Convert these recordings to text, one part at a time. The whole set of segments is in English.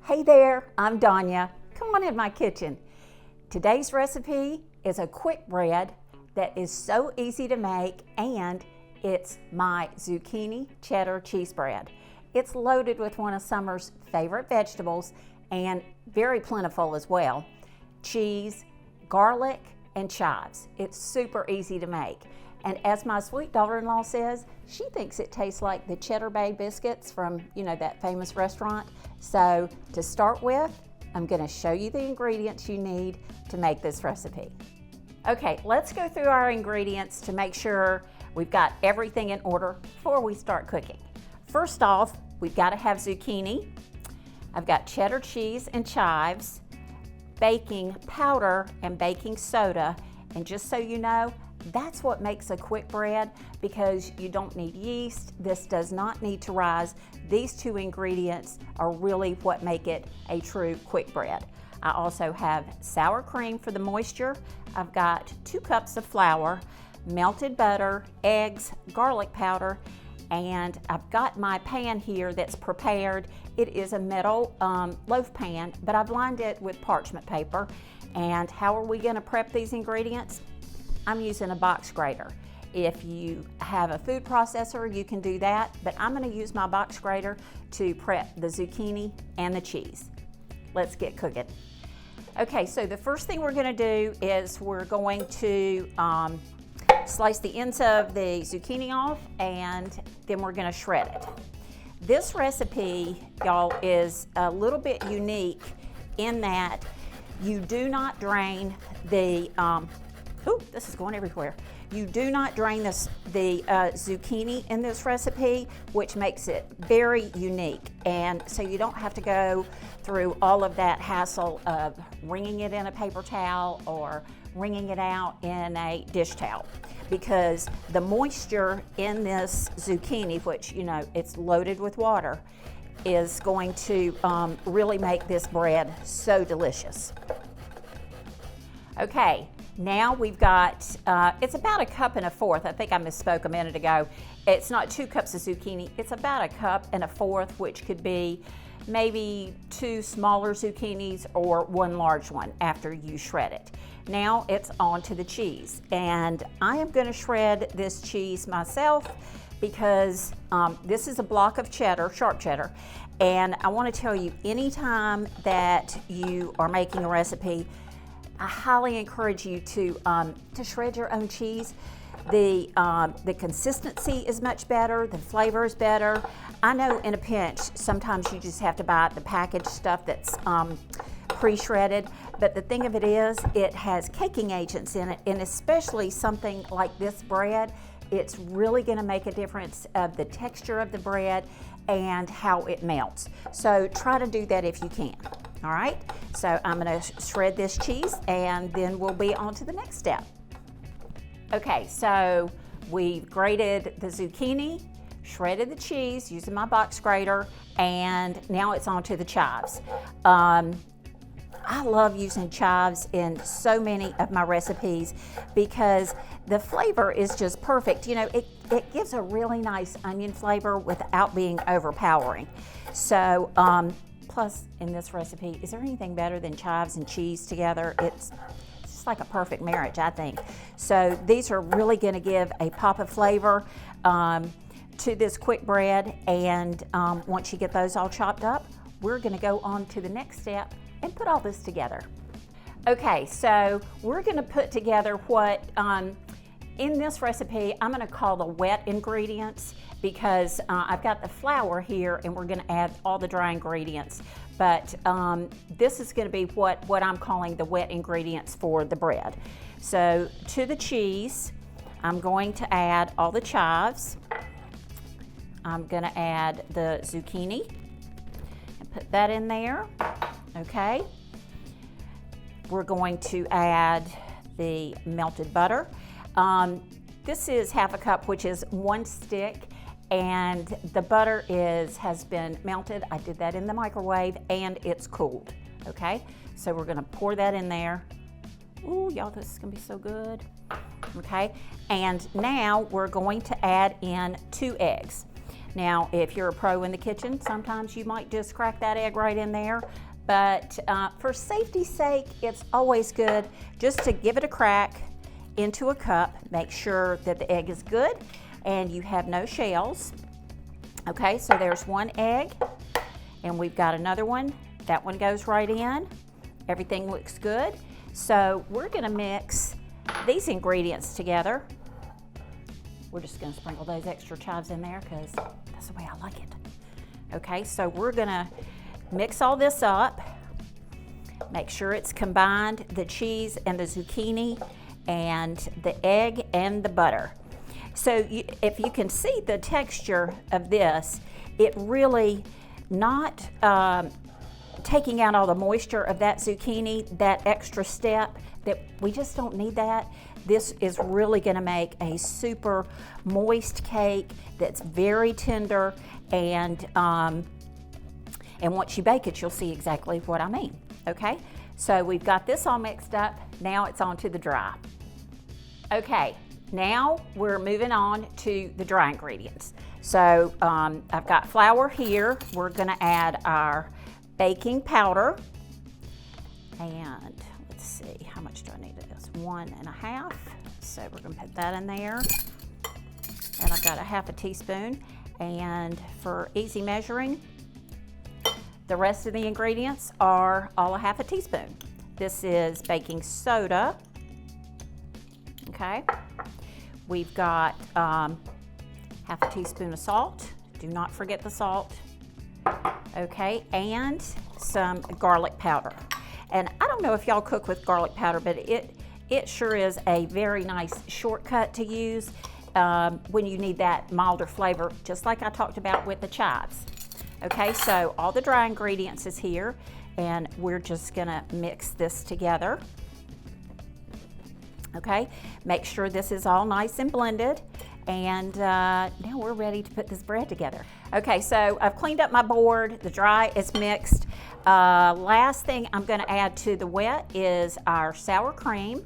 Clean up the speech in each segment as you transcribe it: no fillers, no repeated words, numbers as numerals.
Hey there, I'm Danya. Come on in my kitchen. Today's recipe is a quick bread that is so easy to make, and it's my zucchini cheddar cheese bread. It's loaded with one of summer's favorite vegetables and very plentiful as well. Cheese, garlic, and chives. It's super easy to make. And as my sweet daughter-in-law says, she thinks it tastes like the Cheddar Bay biscuits from, that famous restaurant. So to start with, I'm gonna show you the ingredients you need to make this recipe. Okay, let's go through our ingredients to make sure we've got everything in order before we start cooking. First off, we've gotta have zucchini. I've got cheddar cheese and chives, baking powder and baking soda. And just so you know, that's what makes a quick bread, because you don't need yeast. This does not need to rise. These two ingredients are really what make it a true quick bread. I also have sour cream for the moisture. I've got 2 cups of flour, melted butter, eggs, garlic powder, and I've got my pan here that's prepared. It is a metal loaf pan, but I've lined it with parchment paper. And how are we gonna prep these ingredients? I'm using a box grater. If you have a food processor, you can do that, but I'm gonna use my box grater to prep the zucchini and the cheese. Let's get cooking. Okay, so the first thing we're gonna do is we're going to slice the ends of the zucchini off, and then we're gonna shred it. This recipe, y'all, is a little bit unique in that you do not drain the, this is going everywhere. You do not drain the zucchini in this recipe, which makes it very unique. And so you don't have to go through all of that hassle of wringing it in a paper towel or wringing it out in a dish towel, because the moisture in this zucchini, which, it's loaded with water, is going to really make this bread so delicious. Okay, now we've got, it's about 1.25 cups. I think I misspoke a minute ago. It's not 2 cups of zucchini, it's about 1.25 cups, which could be maybe 2 smaller zucchinis or 1 large one after you shred it. Now it's on to the cheese, and I am gonna shred this cheese myself because this is a block of cheddar, sharp cheddar, and I want to tell you, anytime that you are making a recipe, I highly encourage you to shred your own cheese. The consistency is much better, the flavor is better. I know in a pinch, sometimes you just have to buy the packaged stuff that's pre-shredded, but the thing of it is, it has caking agents in it, and especially something like this bread, it's really gonna make a difference of the texture of the bread and how it melts. So try to do that if you can, all right? So I'm gonna shred this cheese, and then we'll be on to the next step. Okay, so we've grated the zucchini, shredded the cheese using my box grater, and now it's on to the chives. I love using chives in so many of my recipes because the flavor is just perfect. It gives a really nice onion flavor without being overpowering. So, plus in this recipe, is there anything better than chives and cheese together? It's just like a perfect marriage, I think. So these are really gonna give a pop of flavor to this quick bread, and once you get those all chopped up, we're gonna go on to the next step and put all this together. Okay, so we're gonna put together what, in this recipe, I'm gonna call the wet ingredients, because I've got the flour here and we're gonna add all the dry ingredients. But this is gonna be what I'm calling the wet ingredients for the bread. So to the cheese, I'm going to add all the chives. I'm gonna add the zucchini and put that in there. Okay, we're going to add the melted butter. This is 1/2 cup, which is 1 stick, and the butter has been melted. I did that in the microwave, and it's cooled. Okay, so we're gonna pour that in there. Ooh, y'all, this is gonna be so good. Okay, and now we're going to add in 2 eggs. Now, if you're a pro in the kitchen, sometimes you might just crack that egg right in there. But for safety's sake, it's always good just to give it a crack into a cup. Make sure that the egg is good and you have no shells. Okay, so there's one egg, and we've got another one. That one goes right in. Everything looks good. So we're gonna mix these ingredients together. We're just gonna sprinkle those extra chives in there because that's the way I like it. Okay, so we're gonna mix all this up. Make sure it's combined, the cheese and the zucchini and the egg and the butter. So if you can see the texture of this, it really not taking out all the moisture of that zucchini, that extra step, that we just don't need that. This is really gonna make a super moist cake that's very tender, and once you bake it, you'll see exactly what I mean, okay? So we've got this all mixed up. Now it's on to the dry. Okay, now we're moving on to the dry ingredients. So I've got flour here. We're gonna add our baking powder. And let's see, how much do I need of this? 1.5. So we're gonna put that in there. And I've got a 1/2 teaspoon. And for easy measuring, the rest of the ingredients are all a 1/2 teaspoon. This is baking soda. Okay. We've got 1/2 teaspoon of salt. Do not forget the salt. Okay, and some garlic powder. And I don't know if y'all cook with garlic powder, but it sure is a very nice shortcut to use when you need that milder flavor, just like I talked about with the chives. Okay, so all the dry ingredients is here, and we're just gonna mix this together. Okay, make sure this is all nice and blended, and now we're ready to put this bread together. Okay, so I've cleaned up my board, the dry is mixed. Last thing I'm gonna add to the wet is our sour cream,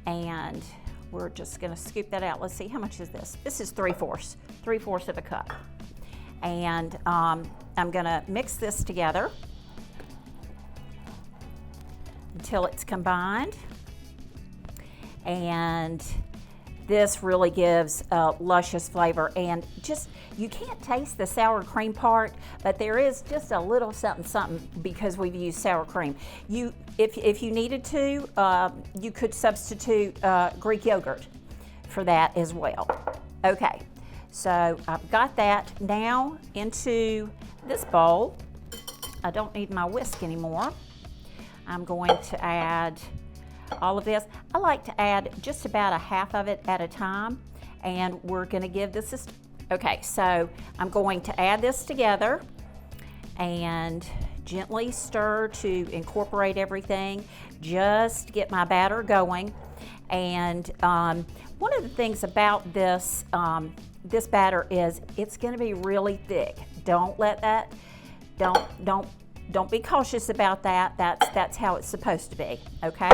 and we're just gonna scoop that out. Let's see, how much is this? This is 3/4 of a cup. And I'm gonna mix this together until it's combined. And this really gives a luscious flavor, and just, you can't taste the sour cream part, but there is just a little something because we've used sour cream. If you needed to, you could substitute Greek yogurt for that as well. Okay, so I've got that now into this bowl. I don't need my whisk anymore. I'm going to add all of this. I like to add just about a 1/2 of it at a time, and we're gonna give this okay, so I'm going to add this together and gently stir to incorporate everything, just get my batter going. And one of the things about this this batter is it's gonna be really thick. Don't let that, don't be cautious about that. That's how it's supposed to be, okay?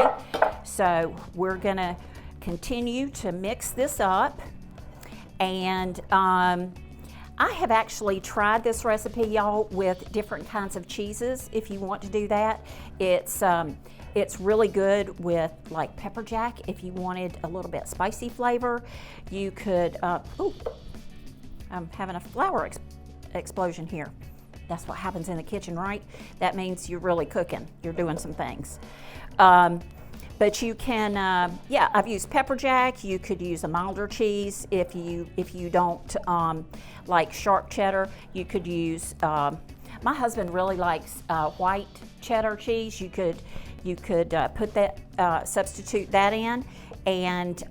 So we're gonna continue to mix this up. And I have actually tried this recipe, y'all, with different kinds of cheeses. If you want to do that, it's really good with like pepper jack. If you wanted a little bit spicy flavor, you could, ooh, I'm having a flour explosion here. That's what happens in the kitchen, right? That means you're really cooking. You're doing some things. But you can, yeah, I've used pepper jack. You could use a milder cheese if you don't like sharp cheddar. You could use, my husband really likes white cheddar cheese. You could put that, substitute that in, and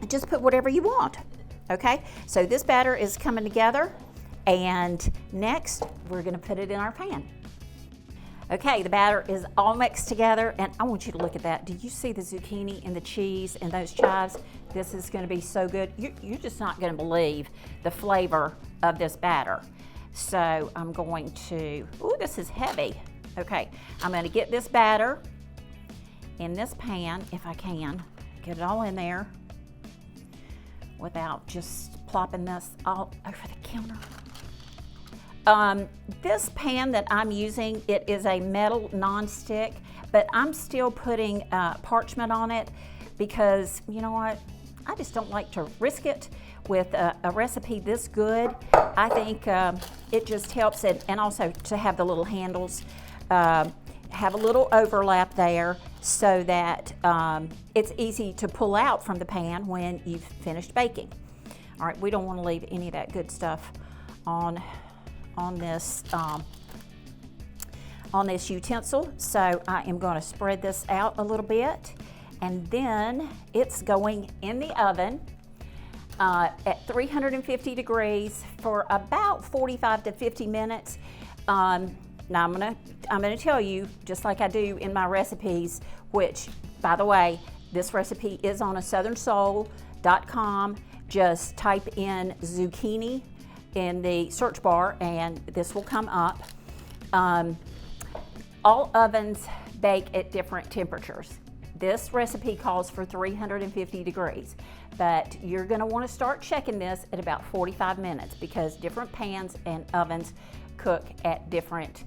just put whatever you want. Okay, so this batter is coming together, and next we're gonna put it in our pan. Okay, the batter is all mixed together, and I want you to look at that. Do you see the zucchini and the cheese and those chives? This is gonna be so good. You're just not gonna believe the flavor of this batter. So I'm going to, ooh, this is heavy. Okay, I'm gonna get this batter in this pan, if I can, get it all in there without just plopping this all over the counter. This pan that I'm using, it is a metal non-stick, but I'm still putting parchment on it because, you know what, I just don't like to risk it with a recipe this good. I think it just helps it, and also to have the little handles have a little overlap there so that it's easy to pull out from the pan when you've finished baking. All right, we don't want to leave any of that good stuff on this utensil, so I am going to spread this out a little bit, and then it's going in the oven at 350 degrees for about 45 to 50 minutes. Now I'm gonna tell you, just like I do in my recipes, which, by the way, this recipe is on southernsoul.com. Just type in zucchini in the search bar and this will come up. All ovens bake at different temperatures. This recipe calls for 350 degrees, but you're going to want to start checking this at about 45 minutes because different pans and ovens cook at different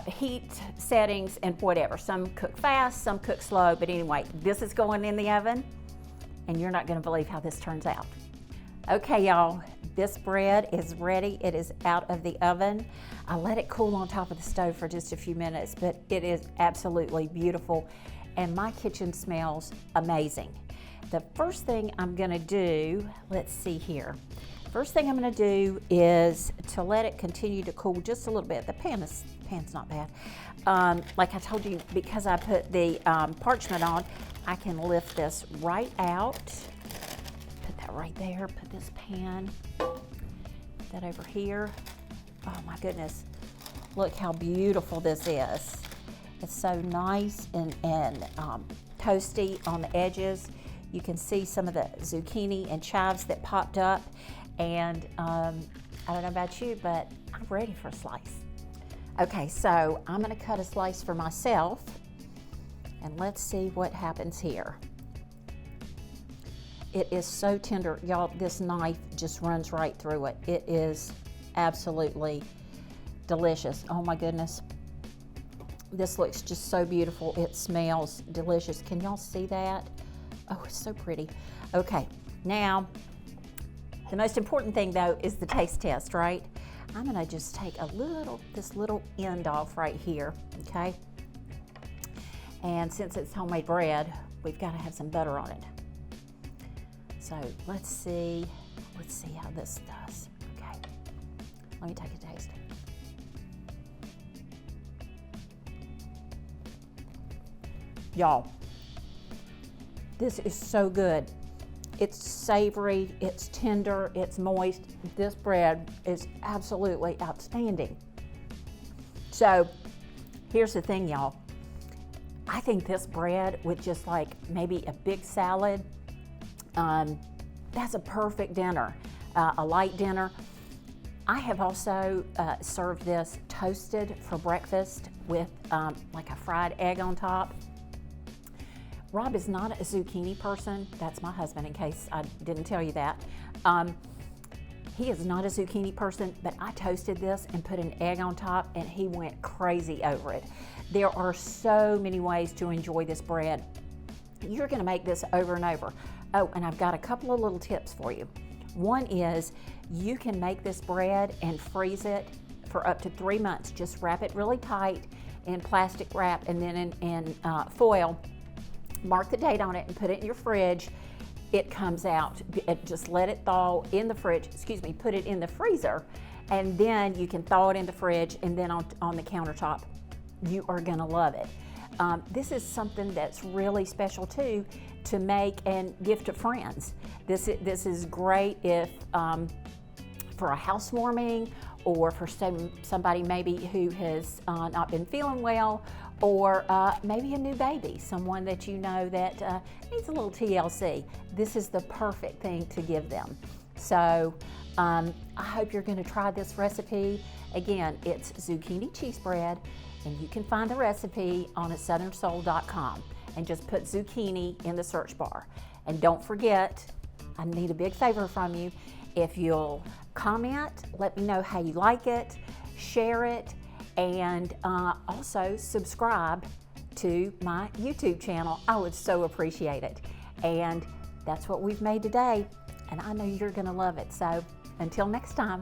heat settings and whatever. Some cook fast, some cook slow, but anyway, this is going in the oven and you're not going to believe how this turns out. Okay, y'all, this bread is ready. It is out of the oven. I let it cool on top of the stove for just a few minutes, but it is absolutely beautiful and my kitchen smells amazing. The first thing I'm gonna do, let's see here. First thing I'm gonna do is to let it continue to cool just a little bit. The pan's not bad. Like I told you, because I put the parchment on, I can lift this right out. Put that right there, put this pan, put that over here. Oh my goodness, look how beautiful this is. It's so nice and toasty on the edges. You can see some of the zucchini and chives that popped up. And I don't know about you, but I'm ready for a slice. Okay, so I'm gonna cut a slice for myself and let's see what happens here. It is so tender. Y'all, this knife just runs right through it. It is absolutely delicious. Oh my goodness. This looks just so beautiful. It smells delicious. Can y'all see that? Oh, it's so pretty. Okay, now, the most important thing though is the taste test, right? I'm gonna just take this little end off right here, okay? And since it's homemade bread, we've gotta have some butter on it. So let's see how this does, okay? Let me take a taste. Y'all, this is so good. It's savory, it's tender, it's moist. This bread is absolutely outstanding. So here's the thing, y'all. I think this bread with just like maybe a big salad, that's a perfect dinner, a light dinner. I have also served this toasted for breakfast with like a fried egg on top. Rob is not a zucchini person. That's my husband, in case I didn't tell you that. He is not a zucchini person, but I toasted this and put an egg on top and he went crazy over it. There are so many ways to enjoy this bread. You're gonna make this over and over. Oh, and I've got a couple of little tips for you. One is you can make this bread and freeze it for up to 3 months. Just wrap it really tight in plastic wrap and then in foil. Mark the date on it and put it in your fridge. It comes out, just let it thaw in the fridge, put it in the freezer, and then you can thaw it in the fridge and then on the countertop. You are gonna love it. This is something that's really special too, to make and gift to friends. This is great if for a housewarming or for somebody maybe who has not been feeling well, or maybe a new baby, someone that you know that needs a little TLC. This is the perfect thing to give them. So I hope you're gonna try this recipe. Again, it's zucchini cheese bread, and you can find the recipe on southernsoul.com and just put zucchini in the search bar. And don't forget, I need a big favor from you. If you'll comment, let me know how you like it, share it, and also subscribe to my YouTube channel. I would so appreciate it. And that's what we've made today, and I know you're gonna love it. So until next time.